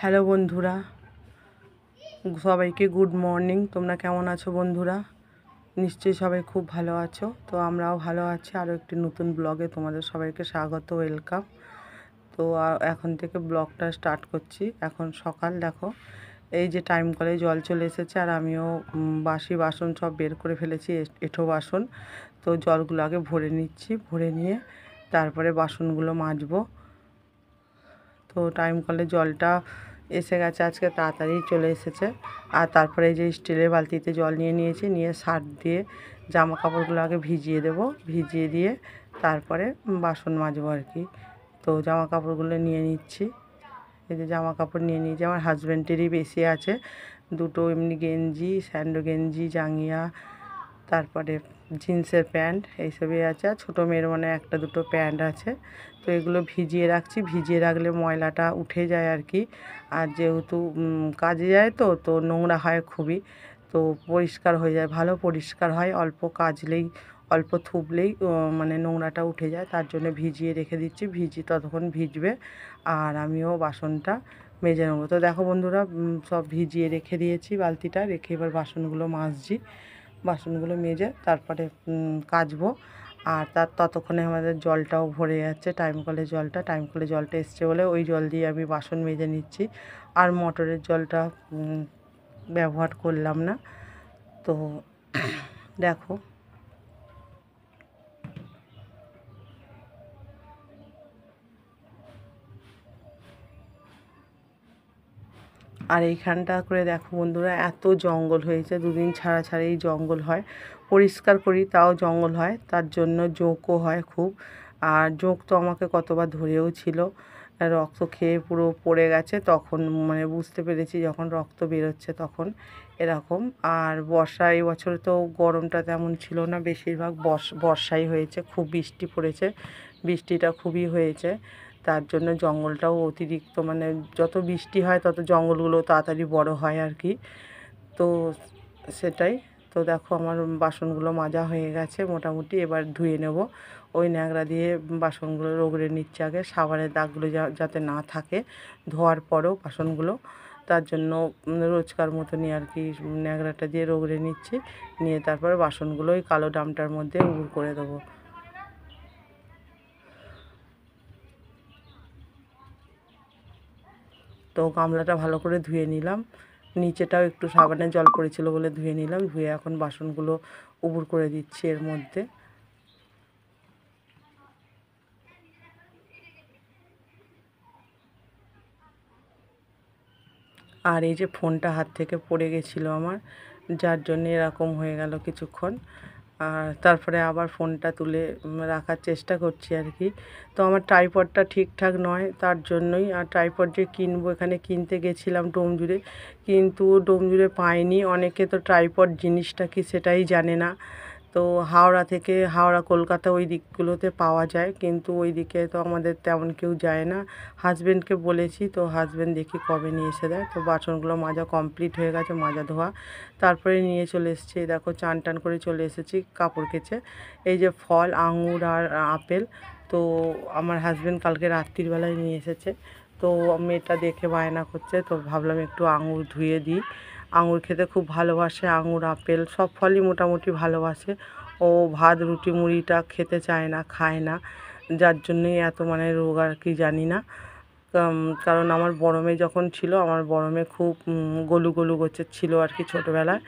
Hello বন্ধুরা, সবাইকে good morning. তোমরা কেমন আছো বন্ধুরা? নিশ্চয়ই সবাই খুব ভালো আছো। তো আমরাও ভালো আছি। আরও একটি নতুন ব্লগে তোমাদের সবাইকে স্বাগত, ওয়েলকাম। তো এখন থেকে ব্লগটা স্টার্ট করছি। এখন সকাল, দেখো এই যে টাইম কলে জল চলে এসেছে, আর আমিও বাসি বাসন সব বের করে ফেলেছি, এঁঠো বাসন। তো জলগুলো আগে ভরে নিচ্ছি, ভরে নিয়ে তারপরে বাসনগুলো মাজবো। তো টাইম কলে জলটা এসে গেছে, আজকে তাড়াতাড়ি চলে এসেছে। আর তারপরে এই যে স্টিলের বালতিতে জল নিয়ে নিয়েছি, নিয়ে সার্ফ দিয়ে জামা কাপড়গুলো আগে ভিজিয়ে দেব, ভিজিয়ে দিয়ে তারপরে বাসন মাজবো আর কি। তো জামা কাপড়গুলো নিয়ে নিচ্ছি। এই যে জামা কাপড় নিয়ে নিয়েছি, আমার হাজব্যান্ডেরই বেশি আছে, দুটো এমনি গেঞ্জি, স্যান্ডো গেঞ্জি, জাঙ্গিয়া, তারপরে জিন্সের প্যান্ট এইসবই আছে। আর ছোটো মেয়ের মানে একটা দুটো প্যান্ট আছে। তো এগুলো ভিজিয়ে রাখছি, ভিজিয়ে রাখলে ময়লাটা উঠে যায় আর কি। আর যেহেতু কাজে যায় তো তো নোংরা হয় খুবই, তো পরিষ্কার হয়ে যায়, ভালো পরিষ্কার হয়। অল্প কাচলেই, অল্প থুবলেই মানে নোংরাটা উঠে যায়। তার জন্য ভিজিয়ে রেখে দিচ্ছি, ততক্ষণ ভিজবে আর আমিও বাসনটা মেজে নেবো। তো দেখো বন্ধুরা, সব ভিজিয়ে রেখে দিয়েছি, বালতিটা রেখে এবার বাসনগুলো মাজছি। বাসনগুলো মেজে তারপরে কাচবো। আর ততক্ষণে আমাদের জলটাও ভরে যাচ্ছে, টাইম কলে জলটা এসছে বলে ওই জল দিয়ে আমি বাসন মেজে নিচ্ছি। আর মোটরের জলটা ব্যবহার করলাম না। তো দেখো, আর এইখানটা করে দেখো বন্ধুরা, এত জঙ্গল হয়েছে, দুদিন ছাড়া ছাড়াই জঙ্গল হয়। পরিষ্কার করি তাও জঙ্গল হয়, তার জন্য জোঁকও হয় খুব। আর জোঁক তো আমাকে কতবার ধরেও ছিল, রক্ত খেয়ে পুরো পড়ে গেছে। তখন মানে বুঝতে পেরেছি যখন রক্ত বেরোচ্ছে তখন এরকম। আর বর্ষা, এই বছর তো গরমটা তেমন ছিল না, বেশিরভাগ বর্ষাই হয়েছে, খুব বৃষ্টি পড়েছে, বৃষ্টিটা খুবই হয়েছে। তার জন্য জঙ্গলটাও অতিরিক্ত, মানে যত বৃষ্টি হয় তত জঙ্গলগুলো তাড়াতাড়ি বড় হয় আর কি। তো সেটাই। তো দেখো আমার বাসনগুলো মাজা হয়ে গেছে মোটামুটি, এবার ধুয়ে নেব। ওই ন্যাকড়া দিয়ে বাসনগুলো রগড়ে নিচ্ছে আগে, সাবানের দাগগুলো যাতে না থাকে ধোয়ার পরেও বাসনগুলো। তার জন্য রোজকার মতনই আর কি ন্যাকড়াটা দিয়ে রগড়ে নিচ্ছি, নিয়ে তারপরে বাসনগুলো ওই কালো ড্রামটার মধ্যে উবুর করে দেবো। তো গামলাটা ভালো করে ধুয়ে নিলাম, নিচেটাও একটু সাবানের জল পড়েছিল বলে ধুয়ে নিলাম, ধুয়ে এখন বাসনগুলো উবুর করে দিচ্ছি এর মধ্যে। আর এই যে ফোনটা হাত থেকে পড়ে গেছিলো আমার, যার জন্য এরকম হয়ে গেল কিছুক্ষণ। আর তারপরে আবার ফোনটা তুলে রাখার চেষ্টা করছি আর কি। তো আমার ট্রাইপডটা ঠিকঠাক নয়, তার জন্যই। আর ট্রাইপড যে কিনবো, এখানে কিনতে গেছিলাম ডোমজুড়ে, কিন্তু ডোমজুড়ে পাইনি। অনেকে তো ট্রাইপড জিনিসটা কি সেটাই জানে না। তো হাওড়া কলকাতা ওই দিকগুলোতে পাওয়া যায়, কিন্তু ওই দিকে তো আমাদের তেমন কেউ যায় না। হাজব্যান্ডকে বলেছি, তো হাজব্যান্ড দেখি কবে নিয়ে এসে দেয়। তো বাসনগুলো মাজা কমপ্লিট হয়ে গেছে, মাজা ধোয়া। তারপরে নিয়ে চলে এসেছি, দেখো চান টান করে চলে এসেছি কাপড় কেচে। এই যে ফল, আঙুর আর আপেল, তো আমার হাজব্যান্ড কালকে রাত্রিবেলায় নিয়ে এসেছে। তো মেয়েটা দেখে বায়না করছে, তো ভাবলাম একটু আঙুর ধুয়ে দিই। আঙুর খেতে খুব ভালোবাসে, আঙুর আপেল সব ফলই মোটামুটি ভালোবাসে। ও ভাত রুটি মুড়িটা খেতে চায় না, খায় না, যার জন্যই এত মানে রোগ আর কি জানি না। কারণ আমার বড় মেয়ে যখন ছিল, আমার বড় মেয়ে খুব গলু গলু গোছের ছিল আর কি ছোটোবেলায়।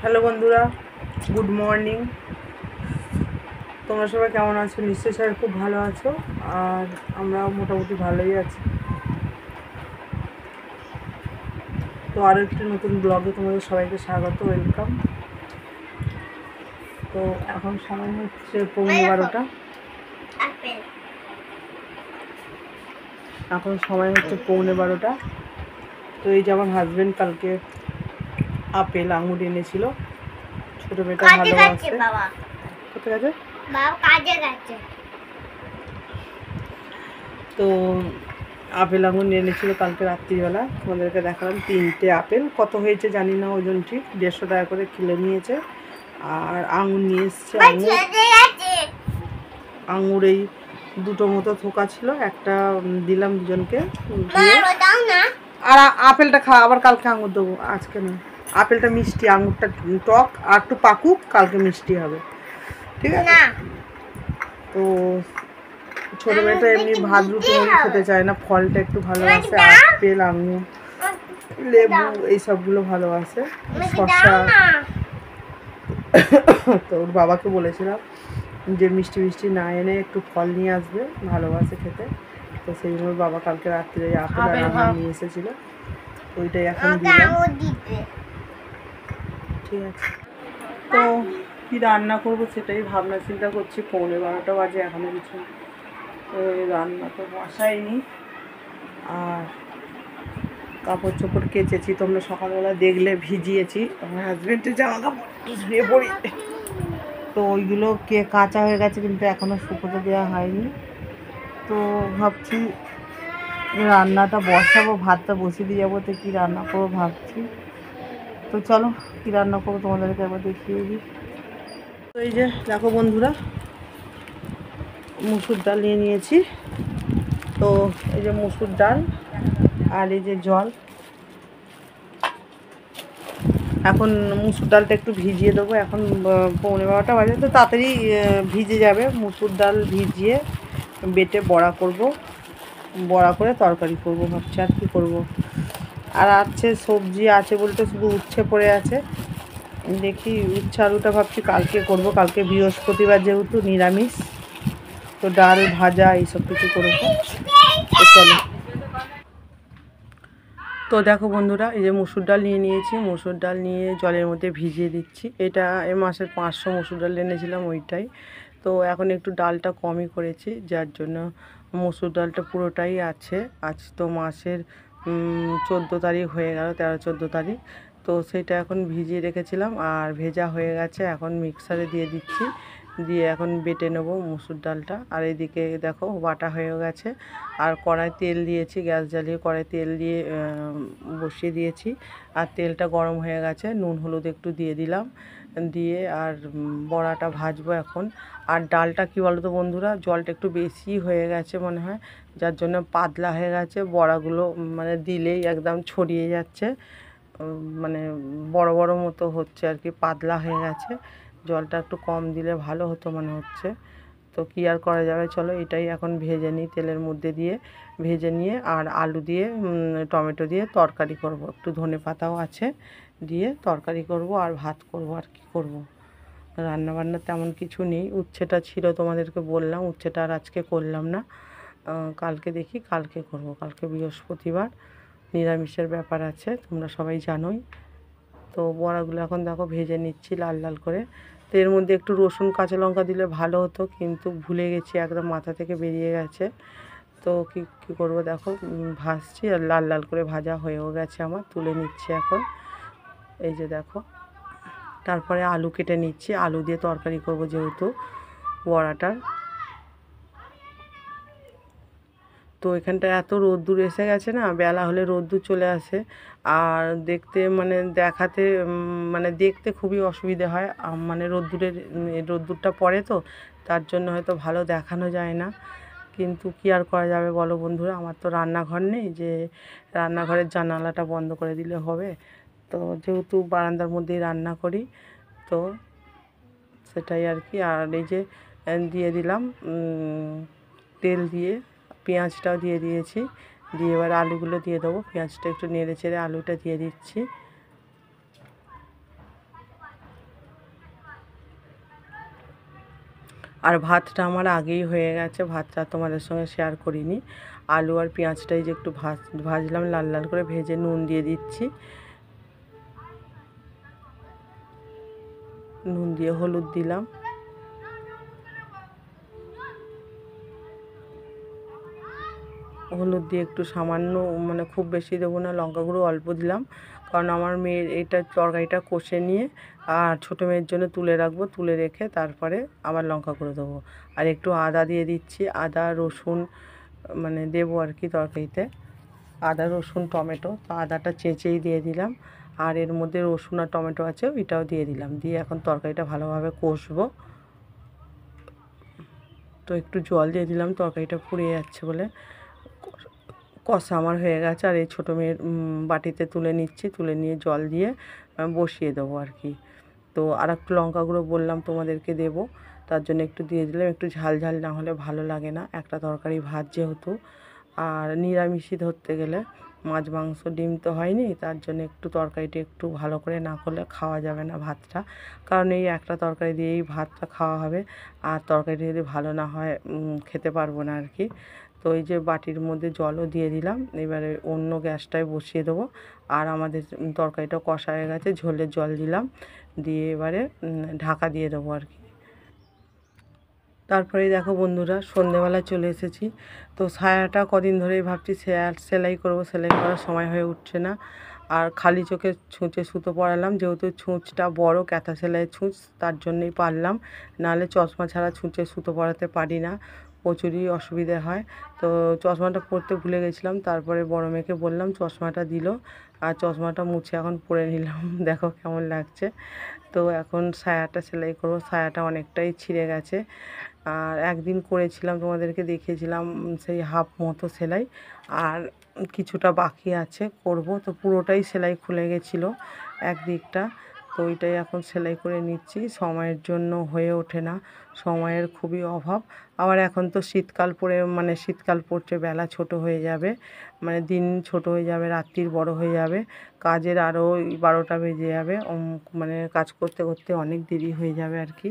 হ্যালো বন্ধুরা, গুড মর্নিং। তোমরা সবাই কেমন আছো? নিশ্চয়ই সবাই খুব ভালো আছো, আর আমরাও মোটামুটি ভালোই আছি। তো আরও একটি নতুন ব্লগে তোমাদের সবাইকে স্বাগত, ওয়েলকাম। তো এখন সময় হচ্ছে 11:15। এখন সময় হচ্ছে 11:15। তো এই যে আমার হাজব্যান্ড কালকে আপেল আঙুর এনেছিল, ছোটো মেয়েটা ভালোবাসে। কোথায় গেছে? তো আপেল আঙুর নিয়ে এনেছিল কালকে রাত্রিবেলা, তোমাদেরকে দেখালাম 3টে আপেল। কত হয়েছে জানি না, ওজন ঠিক 150 টাকা করে কিলো নিয়েছে। আর আঙুর নিয়ে এসছে, আঙুর এই দুটো মতো থোকা ছিল, একটা দিলাম দুজনকে দিয়ে। আর আপেলটা খাওয়া, আবার কালকে আঙুর দেবো, আজকে না। আপেলটা মিষ্টি, আঙুরটা টক, আর একটু পাকুক, কালকে মিষ্টি হবে, ঠিক আছে? তো ছোটো মেয়েটা এমনি ভাত রুটি মুড়ি খেতে চায় না, ফলটা একটু ভালোবাসে, আপেল আঙুর লেবু এইসবগুলো ভালোবাসে, শসা। তো ওর বাবাকে বলেছিলাম যে মিষ্টি মিষ্টি না এনে একটু ফল নিয়ে আসবে, ভালোবাসে খেতে। তো সেই জন্য বাবা কালকে রাত্রে আপেল আর আঙুর নিয়ে এসেছিলো, ওইটাই এখন দিলাম, ঠিক আছে? তো কী রান্না করবো সেটাই ভাবনা চিন্তা করছি, 11:15 বাজে এখনো কিছু রান্না তো বসাইনি। আর কাপড় চোপড় কেচেছি, তোমরা সকালবেলা দেখলে ভিজিয়েছি, আমার হাজব্যান্ডের জামা কাপড় ধুয়ে পড়ি, তো ওইগুলো কাঁচা হয়ে গেছে কিন্তু এখনও শুকোতে দেওয়া হয়নি। তো ভাবছি রান্নাটা বসাবো, ভাতটা বসিয়ে দিয়ে যাবো, তো কী রান্না করবো ভাবছি। তো চলো কী রান্না করবো তোমাদেরকে একবার দেখিয়ে দিই। তো এই যে দেখো বন্ধুরা, মুসুর ডাল নিয়ে নিয়েছি। তো এই যে মুসুর ডাল আর এই যে জল, এখন মুসুর ডালটা একটু ভিজিয়ে দেবো, এখন 11:15 বাজে, তো তাড়াতাড়ি ভিজে যাবে। মুসুর ডাল ভিজিয়ে বেটে বড়া করব, বড়া করে তরকারি করব ভাবছি, আর কী করবো। আর আছে সবজি আছে বলতে শুধু উচ্ছে পড়ে আছে, দেখি উচ্ছে আলুটা ভাবছি কালকে করব, কালকে বৃহস্পতিবার যেহেতু নিরামিষ, তো ডাল ভাজা এইসব কিছু করবো। তো চলো। তো দেখো বন্ধুরা, এই যে মুসুর ডাল নিয়ে নিয়েছি, মুসুর ডাল নিয়ে জলের মধ্যে ভিজিয়ে দিচ্ছি। এটা এ মাসের 500 মুসুর ডাল এনেছিলাম ওইটাই। তো এখন একটু ডালটা কমই করেছি, যার জন্য মুসুর ডালটা পুরোটাই আছে। আজ তো মাসের 14 তারিখ হয়ে গেল, 13-14 তারিখ। তো সেটা এখন ভিজিয়ে রেখেছিলাম, আর ভেজা হয়ে গেছে, এখন মিক্সারে দিয়ে দিচ্ছি, দিয়ে এখন বেটে নেব মুসুর ডালটা। আর এদিকে দেখো বাটা হয়ে গেছে, আর কড়াই তেল দিয়েছি, গ্যাস জ্বালিয়ে কড়াই তেল দিয়ে বসিয়ে দিয়েছি, আর তেলটা গরম হয়ে গেছে, নুন হলুদ একটু দিয়ে দিলাম, দিয়ে আর বড়াটা ভাজবো এখন। আর ডালটা কী বলো তো বন্ধুরা, জলটা একটু বেশি হয়ে গেছে মনে হয়, যার জন্য পাতলা হয়ে গেছে, বড়াগুলো মানে দিলেই একদম ছড়িয়ে যাচ্ছে, মানে বড় বড় মতো হচ্ছে আর কি, পাতলা হয়ে গেছে। জলটা একটু কম দিলে ভালো হতো মনে হচ্ছে। তো কী আর করা যাবে, চলো এটাই এখন ভেজে নিই, তেলের মধ্যে দিয়ে ভেজে নিয়ে, আর আলু দিয়ে টমেটো দিয়ে তরকারি করব, একটু ধনে পাতাও আছে, দিয়ে তরকারি করব আর ভাত করব। আর কি করব, রান্নাবান্না তেমন কিছু নেই। উচ্ছেটা ছিল তোমাদেরকে বললাম, উচ্ছেটা আর আজকে করলাম না, কালকে দেখি, কালকে করব। কালকে বৃহস্পতিবার, নিরামিষের ব্যাপার আছে, তোমরা সবাই জানোই। তো বড়াগুলো এখন দেখো ভেজে নিচ্ছি লাল লাল করে। তো এর মধ্যে একটু রসুন কাঁচা লঙ্কা দিলে ভালো হতো, কিন্তু ভুলে গেছি, একদম মাথা থেকে বেরিয়ে গেছে। তো কী করবো দেখো, ভাজছি, আর লাল লাল করে ভাজা হয়েও গেছে আমার, তুলে নিচ্ছি এখন। এই যে দেখো, তারপরে আলু কেটে নিচ্ছি, আলু দিয়ে তরকারি করব যেহেতু বড়াটার। তো এখানটা এত রোদ্দুর এসে গেছে না, বেলা হলে রোদ্দুর চলে আসে, আর দেখতে মানে দেখাতে মানে দেখতে খুবই অসুবিধে হয়, মানে রোদ্দুরটা পড়ে, তো তার জন্য হয়তো ভালো দেখানো যায় না। কিন্তু কী আর করা যাবে বলো বন্ধুরা, আমার তো রান্নাঘর নেই যে রান্নাঘরের জানালাটা বন্ধ করে দিলে হবে। তো যেহেতু বারান্দার মধ্যেই রান্না করি, তো সেটাই আর কি। আর এই যে দিয়ে দিলাম তেল দিয়ে, পেঁয়াজটাও দিয়ে দিয়েছি, দিয়ে এবার আলুগুলো দিয়ে দেবো, পেঁয়াজটা একটু নেড়ে চেড়ে আলুটা দিয়ে দিচ্ছি। আর ভাতটা আমার আগেই হয়ে গেছে, ভাতটা তোমাদের সঙ্গে শেয়ার করিনি। আলু আর পেঁয়াজটাই যে একটু ভাজলাম লাল লাল করে ভেজে, নুন দিয়ে দিচ্ছি, নুন দিয়ে হলুদ দিলাম, হলুদ দিয়ে একটু সামান্য, মানে খুব বেশি দেবো না, লঙ্কা গুঁড়ো অল্প দিলাম, কারণ আমার মেয়ের এইটা তরকারিটা কষে নিয়ে আর ছোটো মেয়ের জন্য তুলে রাখবো, তুলে রেখে তারপরে আবার লঙ্কা গুঁড়ো দেবো। আর একটু আদা দিয়ে দিচ্ছি, আদা রসুন মানে দেবো আর কি তরকারিতে, আদা রসুন টমেটো, তো আদাটা চেঁচেই দিয়ে দিলাম, আর এর মধ্যে রসুন আর টমেটো আছে ওইটাও দিয়ে দিলাম, দিয়ে এখন তরকারিটা ভালোভাবে কষবো। তো একটু জল দিয়ে দিলাম, তরকারিটা পুড়ে যাচ্ছে বলে। কষা আমার হয়ে গেছে, আর এই ছোটো মেয়ের বাটিতে তুলে নিচ্ছি, তুলে নিয়ে জল দিয়ে বসিয়ে দেবো আর কি। তো আর একটু লঙ্কা গুঁড়ো বললাম তোমাদেরকে দেবো, তার জন্য একটু দিয়ে দিলাম। একটু ঝাল ঝাল না হলে ভালো লাগে না, একটা তরকারি ভাত যেহেতু। আর নিরামিষই ধরতে গেলে মাছ মাংস ডিম তো হয়নি, তার জন্য একটু তরকারিটা একটু ভালো করে না করলে খাওয়া যাবে না ভাতটা, কারণ এই একটা তরকারি দিয়েই ভাতটা খাওয়া হবে। আর তরকারিটা যদি ভালো না হয় খেতে পারবো না আর কি। তো এই যে বাটির মধ্যে জলও দিয়ে দিলাম, এবারে অন্য গ্যাসটায় বসিয়ে দেবো। আর আমাদের তরকারিটা কষা হয়ে গেছে, ঝোলের জল দিলাম, দিয়ে এবারে ঢাকা দিয়ে দেবো আর কি। তারপরে দেখো বন্ধুরা, সন্ধেবেলা চলে এসেছি। তো সায়াটা কদিন ধরেই ভাবছি সেলাই করব, সেলাই করার সময় হয়ে উঠছে না। আর খালি চোখে ছুঁচে সুতো পরালাম, যেহেতু ছুঁচটা বড় কাঁথা সেলাইয়ের ছুঁচ, তার জন্যই পারলাম, নাহলে চশমা ছাড়া ছুঁচে সুতো পরাতে পারি না, প্রচুরই অসুবিধে হয়। তো চশমাটা পরতে ভুলে গেছিলাম, তারপরে বড় মেয়েকে বললাম, চশমাটা দিল, আর চশমাটা মুছে এখন পরে নিলাম। দেখো কেমন লাগছে। তো এখন সায়াটা সেলাই করব, সায়াটা অনেকটাই ছিঁড়ে গেছে। আর একদিন করেছিলাম, তোমাদেরকে দেখিয়েছিলাম, সেই হাফ মতো সেলাই, আর কিছুটা বাকি আছে করব। তো পুরোটাই সেলাই খুলে গেছিলো একদিকটা, তো ওইটাই এখন সেলাই করে নিচ্ছি। সময়ের জন্য হয়ে ওঠে না, সময়ের খুবই অভাব। আবার এখন তো শীতকাল পড়ে, মানে শীতকাল পড়ছে, বেলা ছোট হয়ে যাবে, মানে দিন ছোট হয়ে যাবে, রাত্রির বড় হয়ে যাবে, কাজের আরও 12টা বেজে যাবে, মানে কাজ করতে করতে অনেক দেরি হয়ে যাবে আর কি।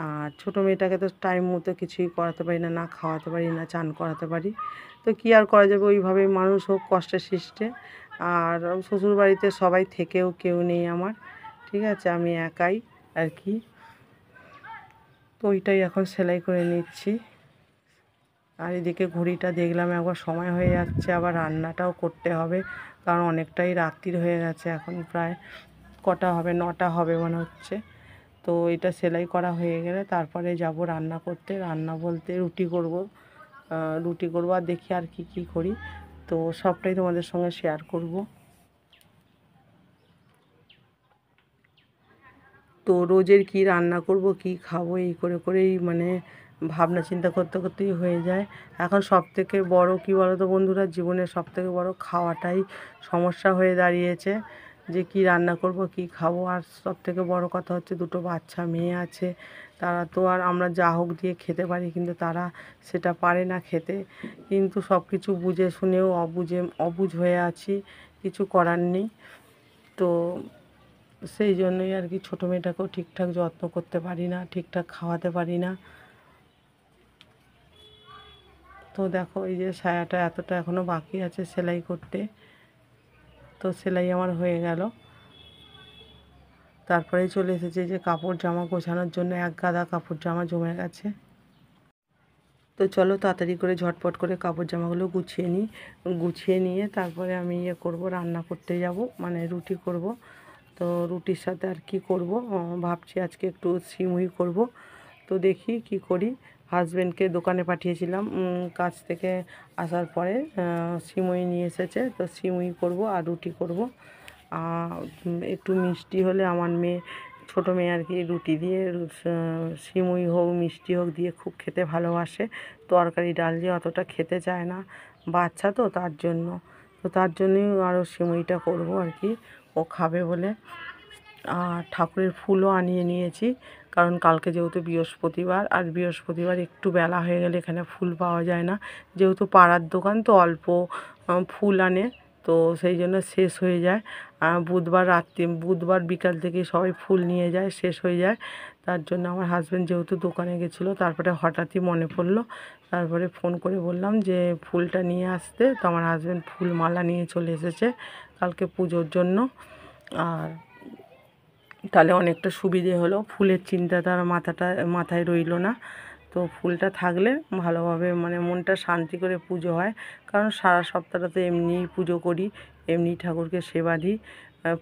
আর ছোটো মেয়েটাকে তো টাইম মতো কিছুই করাতে পারি না, না খাওয়াতে পারি, না চান করাতে পারি। তো কী আর করা যাবে, ওইভাবেই মানুষ হোক কষ্টে সৃষ্টে। আর শ্বশুরবাড়িতে সবাই থেকেও কেউ নেই আমার, ঠিক আছে, আমি একাই আর কি। তো ওইটাই এখন সেলাই করে নিচ্ছি। আর এদিকে ঘড়িটা দেখলাম একবার, সময় হয়ে যাচ্ছে, আবার রান্নাটাও করতে হবে, কারণ অনেকটাই রাত্রির হয়ে গেছে, এখন প্রায় কটা হবে, 9টা হবে মনে হচ্ছে। তো এটা সেলাই করা হয়ে গেলে তারপরে যাব রান্না করতে। রান্না বলতে রুটি করব, আর দেখি আর কি করি, তো সবটাই তোমাদের সঙ্গে শেয়ার করব। তো রোজের কি রান্না করব, কি খাবো, এই করে করেই মানে ভাবনা চিন্তা করতে করতেই হয়ে যায়। এখন সবথেকে বড় কী বলো তো বন্ধুরা, জীবনের সবথেকে বড় খাওয়াটাই সমস্যা হয়ে দাঁড়িয়েছে, যে কি রান্না করব, কি খাবো। আর সবথেকে বড় কথা হচ্ছে, দুটো বাচ্চা মেয়ে আছে, তারা তো আর আমরা যা হোক দিয়ে খেতে পারি, কিন্তু তারা সেটা পারে না খেতে। কিন্তু সব কিছু বুঝে শুনেও অবুঝ হয়ে আছি, কিছু করার নেই। তো সেই জন্যই আর কি, ছোটো মেয়েটাকেও ঠিকঠাক যত্ন করতে পারি না, ঠিকঠাক খাওয়াতে পারি না। তো দেখো এই যে সায়াটা এতটা এখনও বাকি আছে সেলাই করতে, তো সেলাই আমার হয়ে গেল। তারপরে চলে এসেছে যে কাপড় জামা গোছানোর জন্য, এক গাদা কাপড় জামা জমে গেছে। তো চলো তাড়াতাড়ি করে ঝটপট করে কাপড় জামাগুলো গুছিয়ে নিয়ে তারপরে আমি করব, রান্না করতে যাব, মানে রুটি করব। তো রুটির সাথে আর কি করব, ভাবছি আজকে একটু সিমুই করব। তো দেখি কি করি। হাজব্যান্ডকে দোকানে পাঠিয়েছিলাম, কাজ থেকে আসার পরে সিমুই নিয়ে এসেছে, তো সিমুই করব আর রুটি করব। একটু মিষ্টি হলে, আমার মেয়ে, ছোটো মেয়ে আর কি, রুটি দিয়ে সিমুই হোক মিষ্টি হোক দিয়ে খুব খেতে ভালোবাসে। তরকারি ডাল দিয়ে অতটা খেতে চায় না, বাচ্চা তো, তার জন্য। তো তার জন্যই আরও সিমুইটা করব আর কি, ও খাবে বলে। আর ঠাকুরের ফুলও আনিয়ে নিয়েছি, কারণ কালকে যেহেতু বৃহস্পতিবার, আর বৃহস্পতিবার একটু বেলা হয়ে গেলে এখানে ফুল পাওয়া যায় না, যেহেতু পাড়ার দোকান তো অল্প ফুল আনে, তো সেই জন্য শেষ হয়ে যায়। বুধবার বিকাল থেকে সবাই ফুল নিয়ে যায়, শেষ হয়ে যায়। তার জন্য আমার হাজব্যান্ড যেহেতু দোকানে গেছিলো, তারপরে হঠাৎই মনে পড়লো, তারপরে ফোন করে বললাম যে ফুলটা নিয়ে আসতে। তো আমার হাজব্যান্ড ফুল মালা নিয়ে চলে এসেছে কালকে পুজোর জন্য। আর তাহলে অনেকটা সুবিধে হলো, ফুলের চিন্তা তার মাথায় রইলো না। তো ফুলটা থাকলে ভালোভাবে, মানে মনটা শান্তি করে পুজো হয়, কারণ সারা সপ্তাহটা তো এমনিই পুজো করি, এমনি ঠাকুরকে সেবা দিই,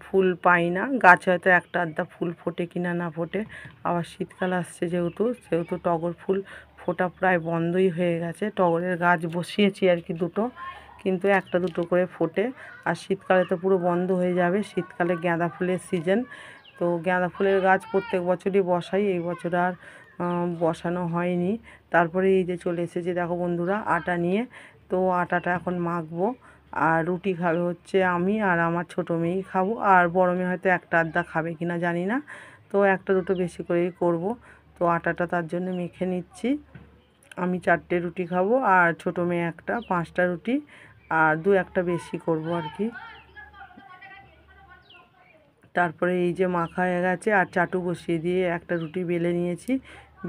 ফুল পাই না। গাছে হয়তো একটা আধটা ফুল ফোটে কিনা না ফোটে। আবার শীতকাল আসছে সেহেতু টগর ফুল ফোটা প্রায় বন্ধই হয়ে গেছে। টগরের গাছ বসিয়েছি আর কি দুটো, কিন্তু একটা দুটো করে ফোটে। আর শীতকালে তো পুরো বন্ধ হয়ে যাবে, শীতকালে গাঁদা ফুলের সিজন। তো গাঁদা ফুলের গাছ প্রত্যেক বছরই বসাই, এই বছর আর বসানো হয়নি। তারপরে এই যে চলে এসেছে দেখো বন্ধুরা আটা নিয়ে। তো আটাটা এখন মাখবো। আর রুটি খাবে হচ্ছে আমি আর আমার ছোটো মেয়েই খাবো, আর বড় মেয়ে হয়তো একটা আধটা খাবে কিনা জানি না। তো একটা দুটো বেশি করেই করব। তো আটাটা তার জন্য মেখে নিচ্ছি। আমি 4টে রুটি খাবো আর ছোটো মেয়ে একটা, 5টা রুটি আর একটা বেশি করব আর কি। তারপরে এই যে মাখা হয়ে গেছে আর চাটু বসিয়ে দিয়ে একটা রুটি বেলে নিয়েছি।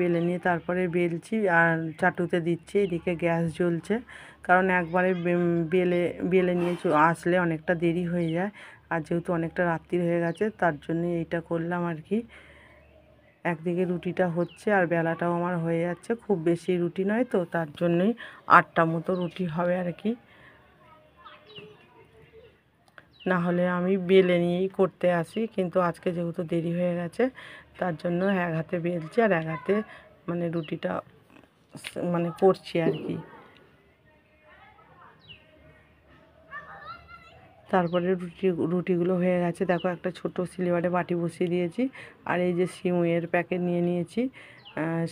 বেলে নিয়ে তারপরে বেলছি আর চাটুতে দিচ্ছি। এদিকে গ্যাস জ্বলছে, কারণ একবারে বেলে বেলে নিয়ে আসলে অনেকটা দেরি হয়ে যায়। আর যেহেতু অনেকটা রাত্রি হয়ে গেছে তার জন্য এইটা করলাম আর কি। একদিকে রুটিটা হচ্ছে আর বেলাটাও আমার হয়ে যাচ্ছে। খুব বেশি রুটি নয় তো, তার জন্যই 8টা মতো রুটি হবে আর কি। না হলে আমি বেলে নিয়েই করতে আসি, কিন্তু আজকে যেহেতু দেরি হয়ে গেছে তার জন্য এক হাতে বেলছি আর এক হাতে মানে রুটিটা মানে করছি আর কি। তারপরে রুটিগুলো হয়ে গেছে দেখো, একটা ছোট সিলভারে বাটি বসিয়ে দিয়েছি। আর এই যে সিমুইয়ের প্যাকেট নিয়ে নিয়েছি।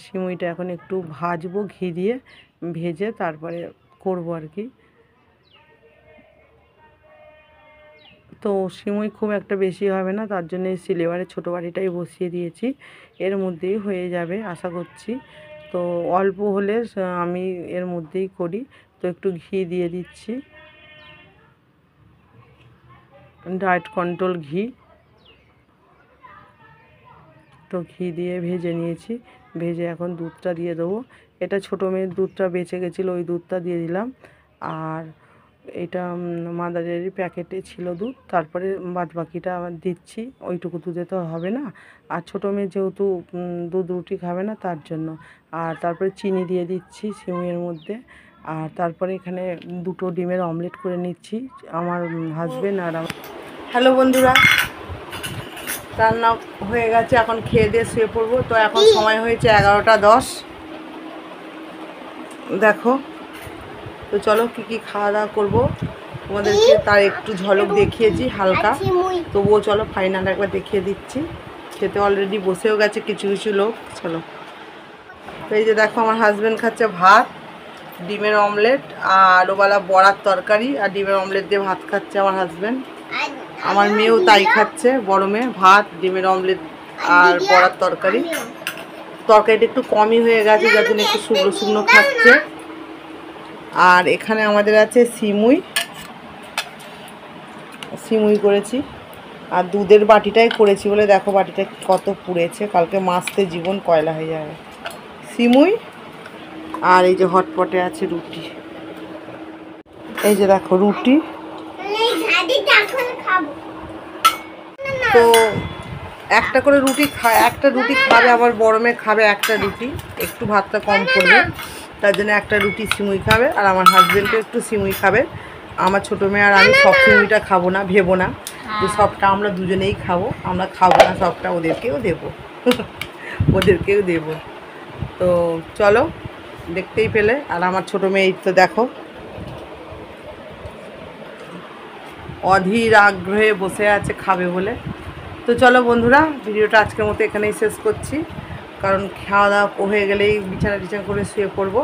সিমুইটা এখন একটু ভাজবো ঘি দিয়ে, ভেজে তারপরে করবো আর কি। তো সিমুই খুব একটা বেশি হবে না, তার জন্য এই সিলভারের ছোটো বাটিটাই বসিয়ে দিয়েছি। এর মধ্যেই হয়ে যাবে আশা করছি। তো অল্প হলে আমি এর মধ্যেই করি। তো একটু ঘি দিয়ে দিচ্ছি, ডায়েট কন্ট্রোল ঘি। তো ঘি দিয়ে ভেজে নিয়েছি। ভেজে এখন দুধটা দিয়ে দেবো। এটা ছোটো মেয়ের দুধটা বেঁচে গেছিলো, ওই দুধটা দিয়ে দিলাম। আর এটা মাদার ডেয়ারির প্যাকেটে ছিল দুধ, তারপরে বাদ বাকিটা আবার দিচ্ছি। ওইটুকু দুধে তো হবে না। আর ছোটো মেয়ে যেহেতু দুধ রুটি খাবে না তার জন্য। আর তারপরে চিনি দিয়ে দিচ্ছি সিমুইয়ের মধ্যে। আর তারপরে এখানে 2টো ডিমের অমলেট করে নিচ্ছি আমার হাজবেন্ড আর আমার। হ্যালো বন্ধুরা, রান্না হয়ে গেছে, এখন খেয়ে দিয়ে শুয়ে পড়বো। তো এখন সময় হয়েছে 11টা 10 দেখো। তো চলো কী কী খাওয়া দাওয়া করবো তোমাদেরকে তার একটু ঝলক দেখিয়েছি হালকা, তবুও চলো ফাইনাল একবার দেখিয়ে দিচ্ছি। খেতে অলরেডি বসেও গেছে কিছু কিছু লোক। চলো, তো এই যে দেখো আমার হাজব্যান্ড খাচ্ছে ভাত, ডিমের অমলেট আর ওবেলা বড়ার তরকারি আর ডিমের অমলেট দিয়ে ভাত খাচ্ছে আমার হাজব্যান্ড। আমার মেয়েও তাই খাচ্ছে, বড় মেয়ে ভাত ডিমের অমলেট আর বড়ার তরকারি। তরকারিটা একটু কমই হয়ে গেছে, যার জন্য একটু শুকনো শুকনো খাচ্ছে। আর এখানে আমাদের আছে সিমুই করেছি। আর দুধের বাটিটাই করেছি বলে দেখো বাটিটা কত পুড়েছে, কালকে মাছতে জীবন কয়লা হয়ে যাবে। সিমুই আর এই যে হটপটে আছে রুটি। এই যে দেখো রুটি। তো একটা করে রুটি একটা রুটি খাবে, আবার বড় মেয়ে খাবে একটা রুটি, একটু ভাতটা কম করবে, তার জন্য একটা রুটি সিমুই খাবে। আর আমার হাজবেন্ডও একটু সিমুই খাবে। আমার ছোটো মেয়ে আর আমি সব সিমুইটা খাবো না, ভেবো না যে সবটা আমরা দুজনেই খাবো। আমরা খাবো না সবটা, ওদেরকেও দেবো ওদেরকেও দেবো। তো চলো, দেখতেই পেলে। আর আমার ছোটো মেয়ে তো দেখো অধীর আগ্রহে বসে আছে খাবে বলে। তো চলো বন্ধুরা, ভিডিওটা আজকের মতো এখানেই শেষ করছি, কারণ খাওয়া দাওয়া হয়ে গেলেই বিছানা টিছানা করে শুয়ে পড়বো,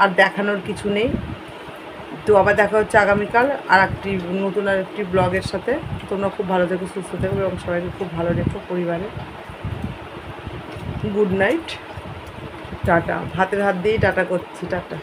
আর দেখানোর কিছু নেই। তো আবার দেখা হচ্ছে আগামীকাল আর একটি ব্লগের সাথে। তোমরা খুব ভালো থেকো, সুস্থ থেকো এবং সবাইকে খুব ভালো রেখো পরিবারে। Good night, tata. হাতের হাত দিয়েই টাটা করছি, টাটা।